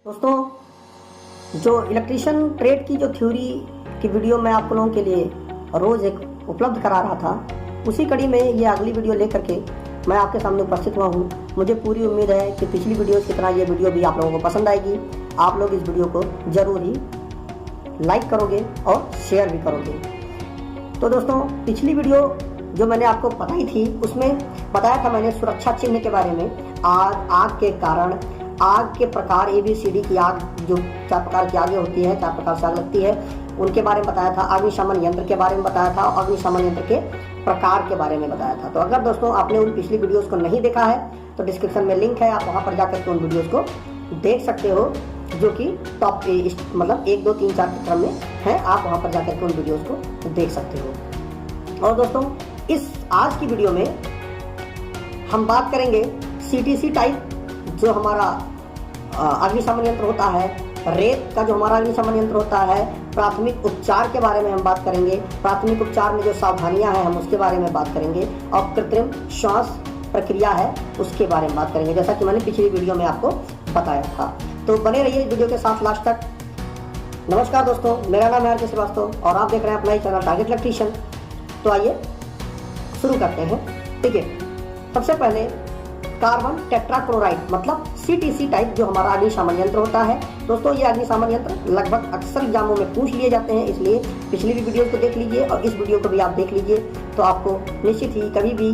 दोस्तों, जो electrician trade की जो थ्योरी की वीडियो मैं आप लोगों के लिए रोज़ एक उपलब्ध करा रहा था, उसी कड़ी में ये अगली वीडियो लेकर के मैं आपके सामने उपस्थित हुआ हूँ। मुझे पूरी उम्मीद है कि पिछली वीडियो की तरह ये वीडियो भी आप लोगों को पसंद आएगी। आप लोग इस वीडियो को ज़रूर ही लाइक करोगे और शेयर भी करोगे। तो दोस्तों, पिछली वीडियो जो मैंने आपको बताई थी उसमें बताया था मैंने सुरक्षा चिन्ह के बारे में। आग के कारण, आग के प्रकार, ABCD की आग, जो 4 प्रकार की आगे होती है, 4 प्रकार से आग लगती है, उनके बारे में बताया था। अग्निशमन यंत्र के बारे में बताया था और अग्निशमन यंत्र के प्रकार के बारे में बताया था। तो अगर दोस्तों आपने उन पिछली वीडियोस को नहीं देखा है तो डिस्क्रिप्शन में लिंक है, आप वहां पर जाकर के उन वीडियोस को देख सकते हो, जो कि टॉप मतलब 1, 2, 3, 4 के क्रम में है। आप वहां पर जाकर के उन वीडियोस को देख सकते हो। और दोस्तों, इस आज की वीडियो में हम बात करेंगे CTC टाइप जो हमारा अग्निशमन यंत्र होता है, रेत का जो हमारा अग्निशमन यंत्र होता है, प्राथमिक उपचार के बारे में हम बात करेंगे। प्राथमिक उपचार में जो सावधानियां हैं हम उसके बारे में बात करेंगे, और कृत्रिम श्वास प्रक्रिया है उसके बारे में बात करेंगे, जैसा कि मैंने पिछली वीडियो में आपको बताया था। तो बने रहिए वीडियो के साथ लास्ट तक। नमस्कार दोस्तों, मेरा नाम है RK श्रीवास्तव और आप देख रहे हैं अपना ही चैनल टारगेट इलेक्ट्रीशियन। तो आइए शुरू करते हैं। ठीक है, सबसे पहले कार्बन टेट्राक्लोराइड मतलब CTC टाइप जो हमारा अग्निशमन यंत्र होता है। दोस्तों, ये अग्निशमन यंत्र लगभग अक्सर एग्जामों में पूछ लिए जाते हैं, इसलिए पिछली भी वीडियो को देख लीजिए और इस वीडियो को भी आप देख लीजिए, तो आपको निश्चित ही कभी भी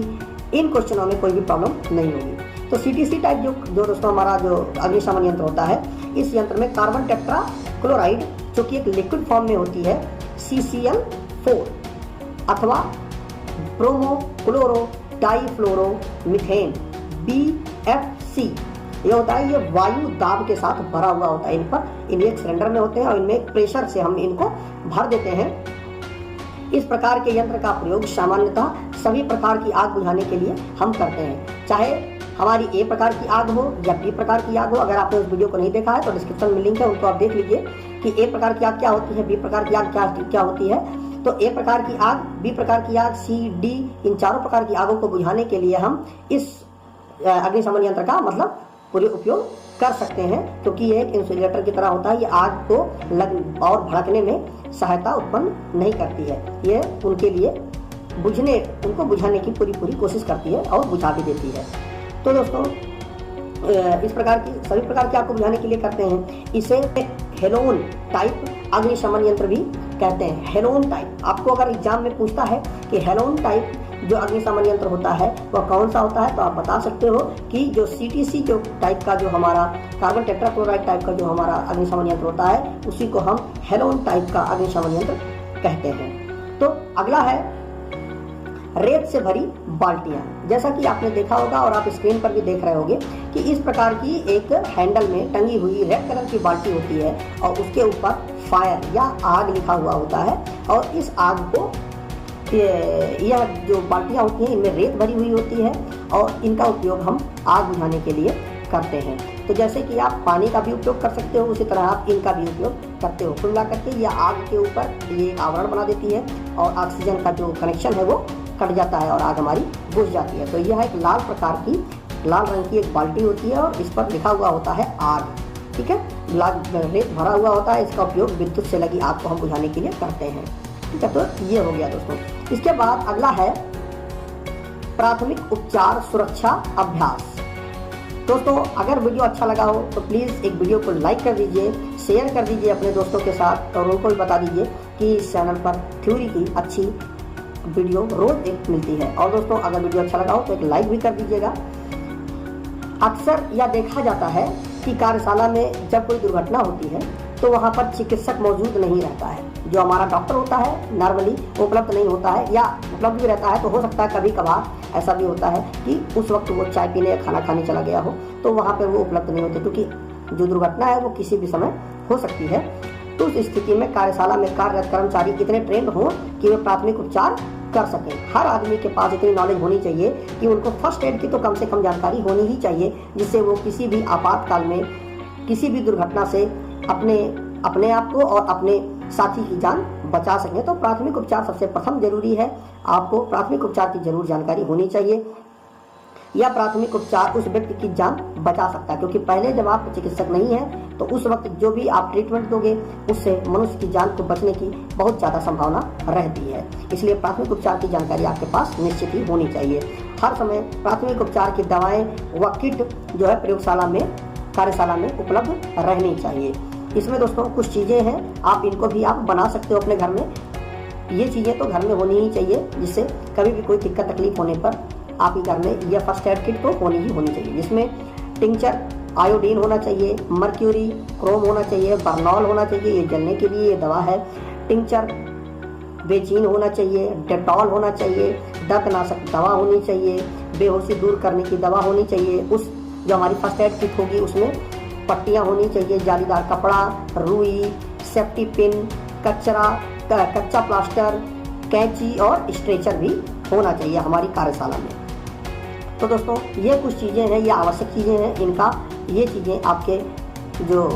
इन क्वेश्चनों में कोई भी प्रॉब्लम नहीं होगी। तो CTC टाइप जो दोस्तों हमारा जो अग्निशमन यंत्र होता है, इस यंत्र में कार्बन टेट्राक्लोराइड जो कि एक लिक्विड फॉर्म में होती है, CCl4 अथवा ब्रोमो क्लोरो डाइफ्लोरो मीथेन BFC ये होता है। ये वायु दाब के साथ भरा हुआ होता है। इन पर इनमें एक सिलेंडर में होते हैं और इनमें एक प्रेशर से हम इनको भर देते हैं। इस प्रकार के यंत्र का प्रयोग सामान्यतः सभी प्रकार की आग बुझाने के लिए हम करते हैं, चाहे हमारी A प्रकार की आग हो या B प्रकार की आग हो। अगर आपने उस वीडियो को नहीं देखा है तो डिस्क्रिप्शन में लिंक है, उनको आप देख लीजिए कि A प्रकार की आग क्या होती है, B प्रकार की आग क्या होती है। तो A प्रकार की आग, B प्रकार की आग, C, D, इन चारों प्रकार की आगों को बुझाने के लिए हम इस अग्निशमन यंत्र का मतलब पूरे उपयोग कर सकते हैं, क्योंकि ये एक इंसुलेटर की तरह होता है। ये आग को लग और भड़कने में सहायता उत्पन्न नहीं करती है, ये उनके लिए उनको बुझाने की पूरी कोशिश करती है और बुझा भी देती है। तो दोस्तों, इस प्रकार की सभी प्रकार की आग को बुझाने के लिए करते हैं। इसे हेलोन टाइप अग्निशमन यंत्र भी कहते हैं। हेलोन टाइप, आपको अगर एग्जाम में पूछता है कि हेलोन टाइप जो अग्निशमन यंत्र होता है वह कौन सा होता है, तो आप बता सकते हो कि जो CTC जो टाइप का जो हमारा कार्बन टेट्राक्लोराइड टाइप का जो हमारा अग्निशमन यंत्र होता है, उसी को हम हेलोन टाइप का अग्निशमन यंत्र कहते हैं। तो अगला है रेत से भरी बाल्टियां। जैसा कि आपने देखा होगा और आप स्क्रीन पर भी देख रहे होंगे कि इस प्रकार की एक हैंडल में टंगी हुई रेड कलर की बाल्टी होती है और उसके ऊपर फायर या आग लिखा हुआ होता है। और इस आग को, यह जो बाल्टियां होती हैं इनमें रेत भरी हुई होती है और इनका उपयोग हम आग बुझाने के लिए करते हैं। तो जैसे कि आप पानी का भी उपयोग कर सकते हो, उसी तरह आप इनका भी उपयोग करते हो। कुल मिला करके यह आग के ऊपर ये आवरण बना देती है और ऑक्सीजन का जो कनेक्शन है वो कट जाता है और आग हमारी बुझ जाती है। तो यह एक लाल रंग की एक बाल्टी होती है और इस पर लिखा हुआ होता है आग। ठीक है, रेत भरा हुआ होता है। इसका उपयोग विद्युत से लगी आग को हम बुझाने के लिए करते हैं। ठीक है, तो ये हो गया दोस्तों। इसके बाद अगला है प्राथमिक उपचार सुरक्षा अभ्यास। दोस्तों, अगर वीडियो अच्छा लगा हो तो प्लीज़ एक वीडियो को लाइक कर दीजिए, शेयर कर दीजिए अपने दोस्तों के साथ और उनको भी बता दीजिए कि इस चैनल पर थ्योरी की अच्छी वीडियो रोज एक मिलती है। और दोस्तों, अगर वीडियो अच्छा लगा हो तो एक लाइक भी कर दीजिएगा। अक्सर यह देखा जाता है कि कार्यशाला में जब कोई दुर्घटना होती है तो वहाँ पर चिकित्सक मौजूद नहीं रहता है। जो हमारा डॉक्टर होता है नॉर्मली उपलब्ध नहीं होता है, या उपलब्ध भी रहता है तो हो सकता है कभी कभार ऐसा भी होता है कि उस वक्त वो चाय पीने या खाना खाने चला गया हो, तो वहाँ पर वो उपलब्ध नहीं होते, क्योंकि जो दुर्घटना है वो किसी भी समय हो सकती है। तो उस स्थिति में कार्यशाला में कार्यरत कर्मचारी इतने ट्रेंड हों कि वे प्राथमिक उपचार कर सकें। हर आदमी के पास इतनी नॉलेज होनी चाहिए कि उनको फर्स्ट एड की तो कम से कम जानकारी होनी ही चाहिए, जिससे वो किसी भी आपातकाल में किसी भी दुर्घटना से अपने आप को और अपने साथी की जान बचा सकें। तो प्राथमिक उपचार सबसे प्रथम जरूरी है। आपको प्राथमिक उपचार की जरूर जानकारी होनी चाहिए। यह प्राथमिक उपचार उस व्यक्ति की जान बचा सकता है, क्योंकि पहले जब आप चिकित्सक नहीं हैं तो उस वक्त जो भी आप ट्रीटमेंट दोगे उससे मनुष्य की जान को बचने की बहुत ज़्यादा संभावना रहती है। इसलिए प्राथमिक उपचार की जानकारी आपके पास निश्चित ही होनी चाहिए। हर समय प्राथमिक उपचार की दवाएं व किट जो है प्रयोगशाला में, कार्यशाला में उपलब्ध रहनी चाहिए। इसमें दोस्तों कुछ चीज़ें हैं, आप इनको भी आप बना सकते हो अपने घर में। ये चीज़ें तो घर में होनी ही चाहिए, जिससे कभी भी कोई दिक्कत तकलीफ होने पर आपके घर में यह फर्स्ट एड किट तो होनी ही होनी चाहिए, जिसमें टिंचर आयोडीन होना चाहिए, मर्क्यूरी क्रोम होना चाहिए, बर्नॉल होना चाहिए, ये जलने के लिए ये दवा है, टिंचर बेचीन होना चाहिए, डेटॉल होना चाहिए, दर्दनाशक दवा होनी चाहिए, बेहोशी दूर करने की दवा होनी चाहिए। उस जो हमारी फर्स्ट एड किट होगी उसमें पट्टियाँ होनी चाहिए, जालीदार कपड़ा, रुई, सेफ्टी पिन, कच्चा प्लास्टर, कैंची और स्ट्रेचर भी होना चाहिए हमारी कार्यशाला में। तो दोस्तों ये कुछ चीज़ें हैं, ये आवश्यक चीज़ें हैं, इनका ये चीज़ें आपके जो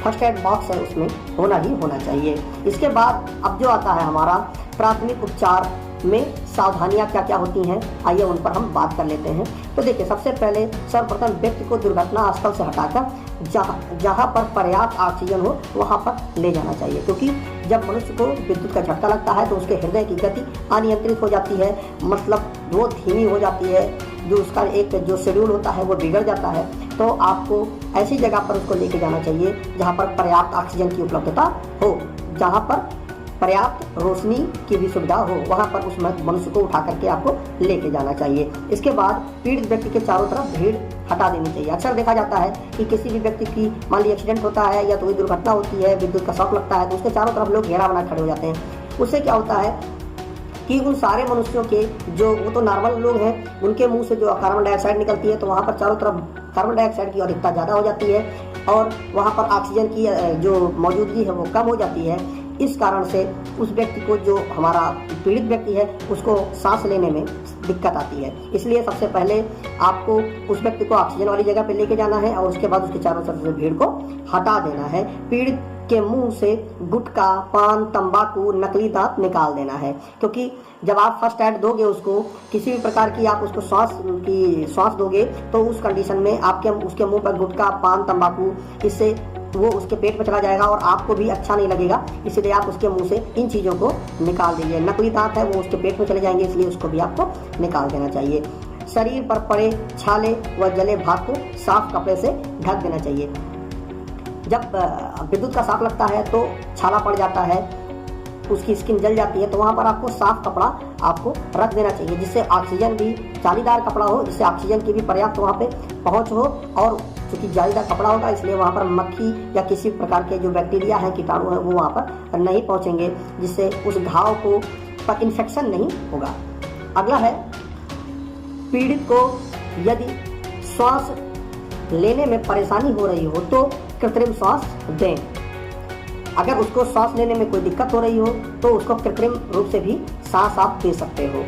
फर्स्ट एड बॉक्स है उसमें होना ही होना चाहिए। इसके बाद अब जो आता है हमारा प्राथमिक उपचार में सावधानियां क्या क्या होती हैं, आइए उन पर हम बात कर लेते हैं। तो देखिए, सबसे पहले सर्वप्रथम व्यक्ति को दुर्घटना स्थल से हटाकर जहाँ पर पर्याप्त ऑक्सीजन हो वहाँ पर ले जाना चाहिए, क्योंकि जब मनुष्य को विद्युत का झटका लगता है तो उसके हृदय की गति अनियंत्रित हो जाती है, मतलब वो धीमी हो जाती है, जो उसका एक जो शेड्यूल होता है वो बिगड़ जाता है। तो आपको ऐसी जगह पर उसको लेके जाना चाहिए जहाँ पर पर्याप्त ऑक्सीजन की उपलब्धता हो, जहाँ पर पर्याप्त रोशनी की भी सुविधा हो, वहाँ पर उस मनुष्य को उठा करके आपको लेके जाना चाहिए। इसके बाद पीड़ित व्यक्ति के चारों तरफ भीड़ हटा देनी चाहिए। अक्सर देखा जाता है कि किसी भी व्यक्ति की मान लीजिए एक्सीडेंट होता है या तो कोई दुर्घटना होती है, विद्युत का शॉक लगता है, तो उसके चारों तरफ लोग घेरा बना खड़े हो जाते हैं। उससे क्या होता है कि उन सारे मनुष्यों के जो वो तो नॉर्मल लोग हैं, उनके मुंह से जो कार्बन डाइऑक्साइड निकलती है, तो वहाँ पर चारों तरफ कार्बन डाइऑक्साइड की अधिकता ज़्यादा हो जाती है और वहाँ पर ऑक्सीजन की जो मौजूदगी है वो कम हो जाती है। इस कारण से उस व्यक्ति को, जो हमारा पीड़ित व्यक्ति है, उसको सांस लेने में दिक्कत आती है। इसलिए सबसे पहले आपको उस व्यक्ति को ऑक्सीजन वाली जगह पे लेके जाना है और उसके बाद उसके चारों तरफ से भीड़ को हटा देना है। पीड़ित के मुंह से गुटखा, पान, तंबाकू, नकली दांत निकाल देना है, क्योंकि जब आप फर्स्ट एड दोगे उसको, किसी भी प्रकार की आप उसको श्वास दोगे, तो उस कंडीशन में आपके उसके मुंह पर गुटखा, पान, तंबाकू, इससे वो उसके पेट में चला जाएगा और आपको भी अच्छा नहीं लगेगा। इसलिए आप उसके मुंह से इन चीज़ों को निकाल दीजिए। नकली दांत है वो उसके पेट में चले जाएंगे, इसलिए उसको भी आपको निकाल देना चाहिए। शरीर पर पड़े छाले व जले भाग को साफ कपड़े से ढक देना चाहिए। जब विद्युत का शॉक लगता है तो छाला पड़ जाता है, उसकी स्किन जल जाती है, तो वहाँ पर आपको साफ कपड़ा आपको रख देना चाहिए, जिससे ऑक्सीजन भी जालीदार कपड़ा हो, जिससे ऑक्सीजन की भी पर्याप्त वहाँ पे पहुँच हो। और चूँकि जालीदार कपड़ा होगा इसलिए वहाँ पर मक्खी या किसी प्रकार के जो बैक्टीरिया हैं, कीटाणु हैं, वो वहाँ पर नहीं पहुँचेंगे, जिससे उस घाव को पर इन्फेक्शन नहीं होगा। अगला है, पीड़ित को यदि श्वास लेने में परेशानी हो रही हो तो कृत्रिम श्वास दें। अगर उसको सांस लेने में कोई दिक्कत हो रही हो तो उसको कृत्रिम रूप से भी सांस आप दे सकते हो।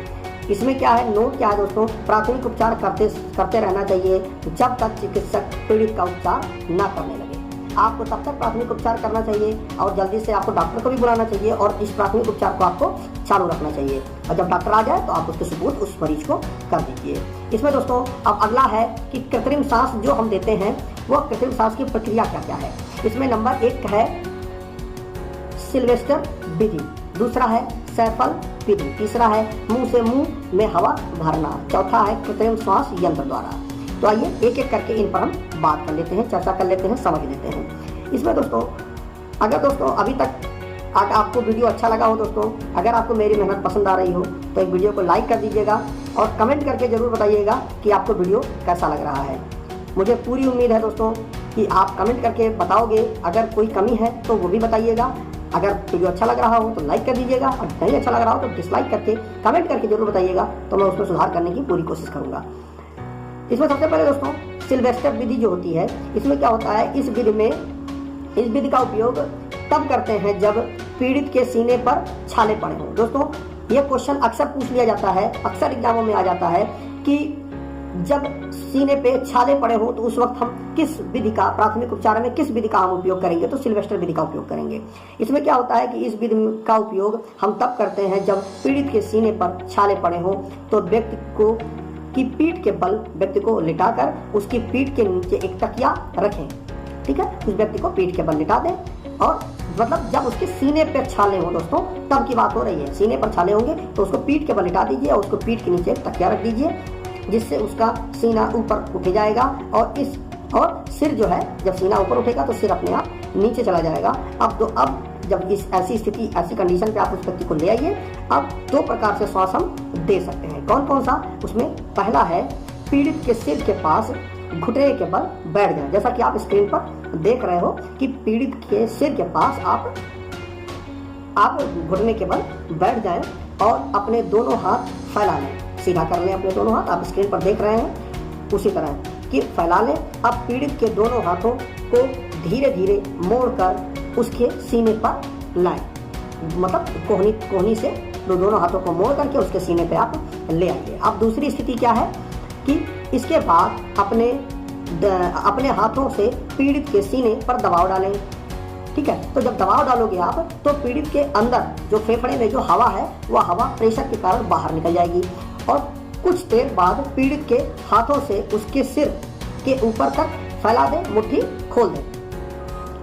इसमें क्या है, नोट क्या है दोस्तों, प्राथमिक उपचार करते रहना चाहिए जब तक चिकित्सक पीड़ित का उपचार न करने लगे। आपको तब तक प्राथमिक उपचार करना चाहिए और जल्दी से आपको डॉक्टर को भी बुलाना चाहिए और इस प्राथमिक उपचार को आपको चालू रखना चाहिए। और जब डॉक्टर आ जाए तो आप उसके सुपुर्द उस मरीज को कर दीजिए। इसमें दोस्तों अब अगला है कि कृत्रिम सांस जो हम देते हैं वो कृत्रिम सांस की प्रक्रिया क्या क्या है। इसमें नंबर 1 है सिल्वेस्टर विधि, दूसरा है सैफल विधि, तीसरा है मुंह से मुंह में हवा भरना, चौथा है कृत्रिम श्वास यंत्र द्वारा। तो आइए एक एक करके इन पर हम बात कर लेते हैं, चर्चा कर लेते हैं, समझ लेते हैं। इसमें दोस्तों अगर दोस्तों अभी तक आपको वीडियो अच्छा लगा हो दोस्तों, अगर आपको मेरी मेहनत पसंद आ रही हो तो एक वीडियो को लाइक कर दीजिएगा और कमेंट करके ज़रूर बताइएगा कि आपको वीडियो कैसा लग रहा है। मुझे पूरी उम्मीद है दोस्तों कि आप कमेंट करके बताओगे, अगर कोई कमी है तो वो भी बताइएगा। अगर वीडियो अच्छा लग रहा हो तो लाइक कर दीजिएगा और नहीं अच्छा लग रहा हो तो डिसलाइक करके कमेंट करके जरूर बताइएगा, तो मैं उसमें सुधार करने की पूरी कोशिश करूँगा। इसमें सबसे पहले दोस्तों सिल्वेस्टर विधि जो होती है, इसमें क्या होता है, इस विधि का उपयोग तब करते हैं जब पीड़ित के सीने पर छाले पड़े हों। दोस्तों ये क्वेश्चन अक्सर पूछ लिया जाता है, अक्सर एग्जामों में आ जाता है कि जब सीने पे छाले पड़े हों तो उस वक्त हम किस विधि का, प्राथमिक उपचार में किस विधि का हम उपयोग करेंगे, तो सिल्वेस्टर विधि का उपयोग करेंगे। इसमें क्या होता है कि इस विधि का उपयोग हम तब करते हैं जब पीड़ित के सीने पर छाले पड़े हों, तो व्यक्ति को कि पीठ के बल व्यक्ति को लिटाकर उसकी पीठ के नीचे एक तकिया रखें। ठीक है, उस व्यक्ति को पीठ के बल लिटा दें और मतलब जब उसके सीने पर छाले हो दोस्तों, तब की बात हो रही है। सीने पर छाले होंगे तो उसको पीठ के बल लिटा दीजिए और उसको पीठ के नीचे एक तकिया रख दीजिए, जिससे उसका सीना ऊपर उठ जाएगा और सिर जो है, जब सीना ऊपर उठेगा तो सिर अपने आप नीचे चला जाएगा। अब जब इस ऐसी स्थिति, ऐसी कंडीशन पे आप उस व्यक्ति को ले आइए। अब 2 प्रकार से श्वास हम दे सकते हैं। कौन कौन सा? उसमें पहला है पीड़ित के सिर के पास घुटने के बल बैठ जाएं। जैसा कि आप स्क्रीन पर देख रहे हो कि पीड़ित के सिर के पास आप घुटने के बल बैठ जाएं और अपने दोनों हाथ फैला लें, सीधा कर लें अपने दोनों हाथ। आप स्क्रीन पर देख रहे हैं उसी तरह कि फैला लें। अब पीड़ित के दोनों हाथों को धीरे धीरे मोड़कर उसके सीने पर लाएं, मतलब कोहनी से दोनों हाथों को मोड़ करके उसके सीने पे आप ले आइए। अब दूसरी स्थिति क्या है कि इसके बाद अपने हाथों से पीड़ित के सीने पर दबाव डालें। ठीक है, तो जब दबाव डालोगे आप तो पीड़ित के अंदर जो फेफड़े में जो हवा है वह हवा प्रेशर के कारण बाहर निकल जाएगी और कुछ देर बाद पीड़ित के हाथों से उसके सिर के ऊपर तक फैला दें, मुट्ठी खोल दें।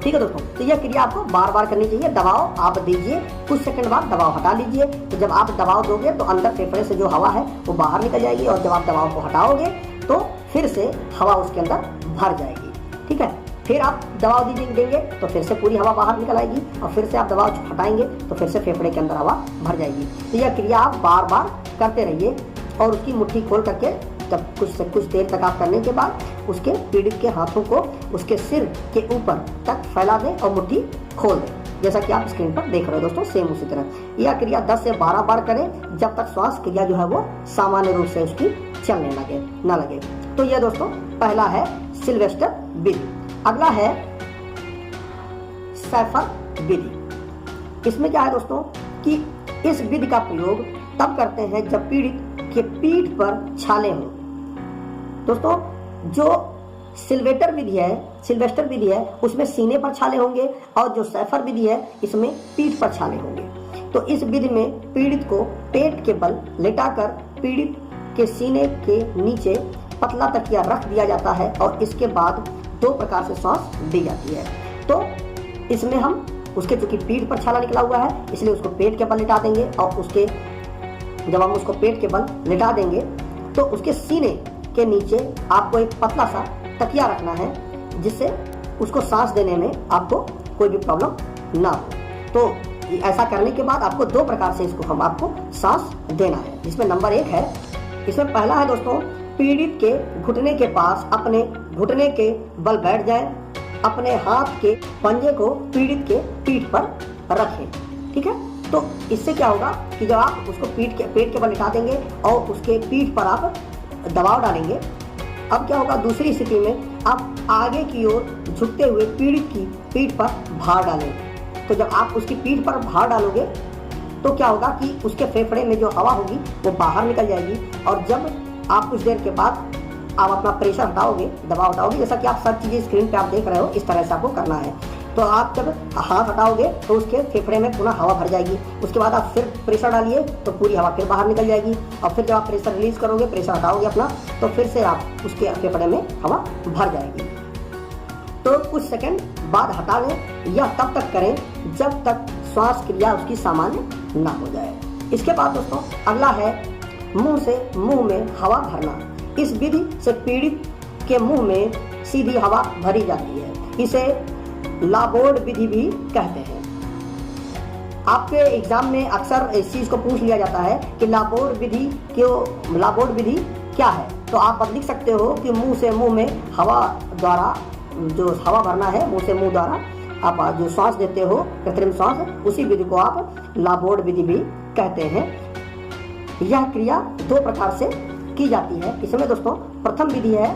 ठीक है दोस्तों, तो यह क्रिया आपको बार बार करनी चाहिए। दबाव आप दीजिए, कुछ सेकंड बाद दबाव हटा लीजिए। तो जब आप दबाव दोगे तो अंदर फेफड़े से जो हवा है वो बाहर निकल जाएगी और जब आप दबाव को हटाओगे तो फिर से हवा उसके अंदर भर जाएगी। ठीक है, फिर आप दबाव देंगे तो फिर से पूरी हवा बाहर निकल आएगी और फिर से आप दबाव हटाएंगे तो फिर से फेफड़े के अंदर हवा भर जाएगी। तो यह क्रिया आप बार बार करते रहिए और उसकी मुट्ठी खोल करके जब कुछ देर तक आप करने के बाद उसके पीड़ित के हाथों को उसके सिर के ऊपर तक फैला दें और मुट्ठी खोल दें, जैसा कि आप स्क्रीन पर देख रहे हो दोस्तों। सेम उसी तरह यह क्रिया 10 से 12 बार करें जब तक श्वास क्रिया जो है वो सामान्य रूप से उसकी चलने न लगे। तो यह दोस्तों पहला है सिल्वेस्टर विधि। अगला है सैफर विधि। इसमें क्या है दोस्तों कि इस विधि का प्रयोग तब करते हैं जब पीड़ित के पीठ पर छाले हों। दोस्तों जो सिल्वेस्टर विधि है उसमें सीने पर छाले होंगे और जो सैफर विधि है इसमें पीठ पर छाले होंगे। तो इस विधि में पीड़ित को पेट के बल लेटाकर पीड़ित के सीने के नीचे पतला तकिया रख दिया जाता है और इसके बाद 2 प्रकार से सांस दी जाती है। तो इसमें हम उसके चूंकि पीठ पर छाला निकला हुआ है इसलिए उसको पेट के बल लिटा देंगे और जब हम उसको पेट के बल लिटा देंगे तो उसके सीने के नीचे आपको एक पतला सा तकिया रखना है जिससे उसको सांस देने में आपको कोई भी प्रॉब्लम ना हो। तो ऐसा करने के बाद आपको 2 प्रकार से इसको आपको सांस देना है, जिसमें नंबर 1 है, इसमें पहला है दोस्तों पीड़ित के घुटने के पास अपने घुटने के बल बैठ जाएं, अपने हाथ के पंजे को पीड़ित के पीठ पर रखें। ठीक है, तो इससे क्या होगा कि जब आप उसको पेट के बल लिटा देंगे और उसके पीठ पर आप दबाव डालेंगे, अब क्या होगा दूसरी स्थिति में आप आगे की ओर झुकते हुए पीड़ित की पीठ पर भार डालें। तो जब आप उसकी पीठ पर भार डालोगे तो क्या होगा कि उसके फेफड़े में जो हवा होगी वो बाहर निकल जाएगी और जब आप कुछ देर के बाद आप अपना प्रेशर हटाओगे, दबाव हटाओगे, जैसा कि आप सब चीज़ें स्क्रीन पे आप देख रहे हो इस तरह से आपको करना है। तो आप जब हाथ हटाओगे तो उसके फेफड़े में पुनः हवा भर जाएगी। उसके बाद आप फिर प्रेशर डालिए तो पूरी हवा फिर बाहर निकल जाएगी और फिर जब आप प्रेशर रिलीज करोगे, प्रेशर हटाओगे अपना, तो फिर से आप उसके फेफड़े में हवा भर जाएगी। तो कुछ सेकंड बाद हटा लें। यह तब तक करें जब तक श्वास क्रिया उसकी सामान्य ना हो जाए। इसके बाद दोस्तों अगला है मुंह से मुंह में हवा भरना। इस विधि से पीड़ित के मुंह में सीधी हवा भरी जाती है। इसे लाबोर्ड विधि भी कहते हैं। आपके एग्जाम में अक्सर इस चीज को पूछ लिया जाता है कि लाबोर्ड विधि क्या है। तो आप लिख सकते हो कि मुंह से मुंह में हवा द्वारा जो हवा भरना है, मुंह से मुंह द्वारा आप जो श्वास देते हो कृत्रिम श्वास, उसी विधि को आप लाबोर्ड विधि भी कहते हैं। यह क्रिया 2 प्रकार से की जाती है। इसमें दोस्तों प्रथम विधि है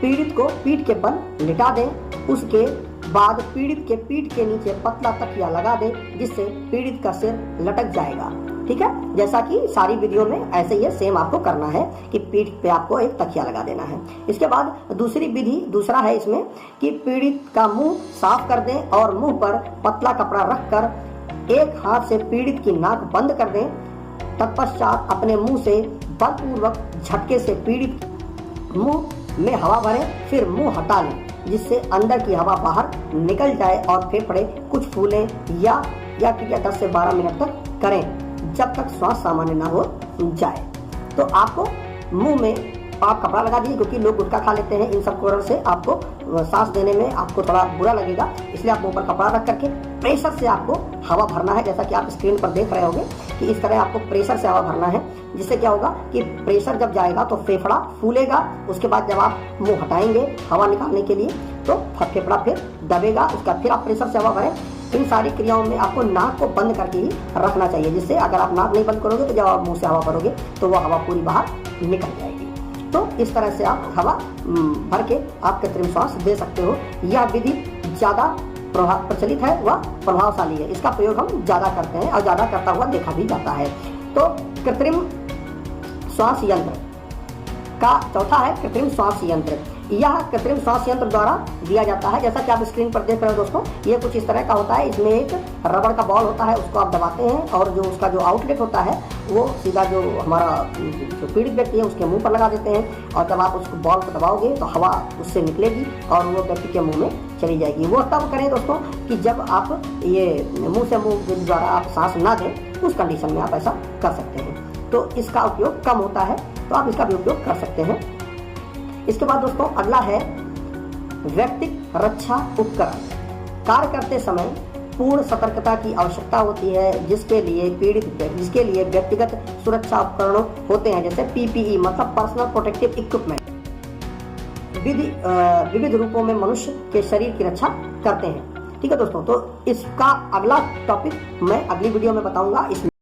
पीड़ित को पीठ के बल लिटा दें, उसके बाद पीड़ित के पीठ के नीचे पतला तकिया लगा दें जिससे पीड़ित का सिर लटक जाएगा। ठीक है, जैसा कि सारी विधियों में ऐसे ही सेम आपको करना है कि पीठ पे आपको एक तकिया लगा देना है। इसके बाद दूसरा है इसमें कि पीड़ित का मुंह साफ कर दें और मुंह पर पतला कपड़ा रखकर एक हाथ से पीड़ित की नाक बंद कर दें। तत्पश्चात अपने मुंह से बलपूर्वक झटके से पीड़ित मुंह में हवा भरें, फिर मुंह हटा लें जिससे अंदर की हवा बाहर निकल जाए और फेफड़े कुछ फूलें या क्रिया 10 से 12 मिनट तक करें जब तक श्वास सामान्य ना हो जाए। तो आपको मुंह में आप कपड़ा लगा दीजिए, क्योंकि लोग गुटखा खा लेते हैं, इन सब कारण से आपको सांस देने में आपको थोड़ा बुरा लगेगा, इसलिए आप मुंह पर कपड़ा रख करके प्रेशर से आपको हवा भरना है। जैसा कि आप स्क्रीन पर देख रहे होंगे कि इस तरह आपको प्रेशर से हवा भरना है, जिससे क्या होगा कि प्रेशर जब जाएगा तो फेफड़ा फूलेगा। उसके बाद जब आप मुंह हटाएंगे हवा निकालने के लिए तो फेफड़ा फिर दबेगा, उसका फिर आप प्रेशर से हवा भरें। इन सारी क्रियाओं में आपको नाक को बंद करके ही रखना चाहिए, जिससे अगर आप नाक नहीं बंद करोगे तो जब आप मुंह से हवा भरोगे तो वह हवा पूरी बाहर निकल जाएगी। तो इस तरह से आप हवा भर के आप कृत्रिम श्वास दे सकते हो। यह विधि ज़्यादा प्रचलित है व प्रभावशाली है, इसका प्रयोग हम ज़्यादा करते हैं और ज़्यादा करता हुआ देखा भी जाता है। तो कृत्रिम श्वास यंत्र का चौथा है कृत्रिम श्वास यंत्र। यह कृत्रिम श्वास यंत्र द्वारा दिया जाता है, जैसा कि आप स्क्रीन पर देख रहे हो दोस्तों, ये कुछ इस तरह का होता है। इसमें एक रबड़ का बॉल होता है, उसको आप दबाते हैं और जो उसका जो आउटलेट होता है वो सीधा जो हमारा जो पीड़ित व्यक्ति है उसके मुंह पर लगा देते हैं, और जब आप उसको बॉल को दबाओगे तो हवा उससे निकलेगी और वो व्यक्ति के मुंह में चली जाएगी। वो तब करें दोस्तों कि जब आप ये मुंह से मुंह द्वारा आप सांस ना दें, उस कंडीशन में आप ऐसा कर सकते हैं। तो इसका उपयोग कम होता है, तो आप इसका भी उपयोग कर सकते हैं। इसके बाद दोस्तों अगला है व्यक्तिगत रक्षा उपकरण। कार्य करते समय पूर्ण सतर्कता की आवश्यकता होती है, जिसके लिए व्यक्तिगत सुरक्षा उपकरण होते हैं, जैसे PPE मतलब पर्सनल प्रोटेक्टिव इक्विपमेंट। विविध रूपों में मनुष्य के शरीर की रक्षा करते हैं। ठीक है दोस्तों, तो इसका अगला टॉपिक मैं अगली वीडियो में बताऊंगा।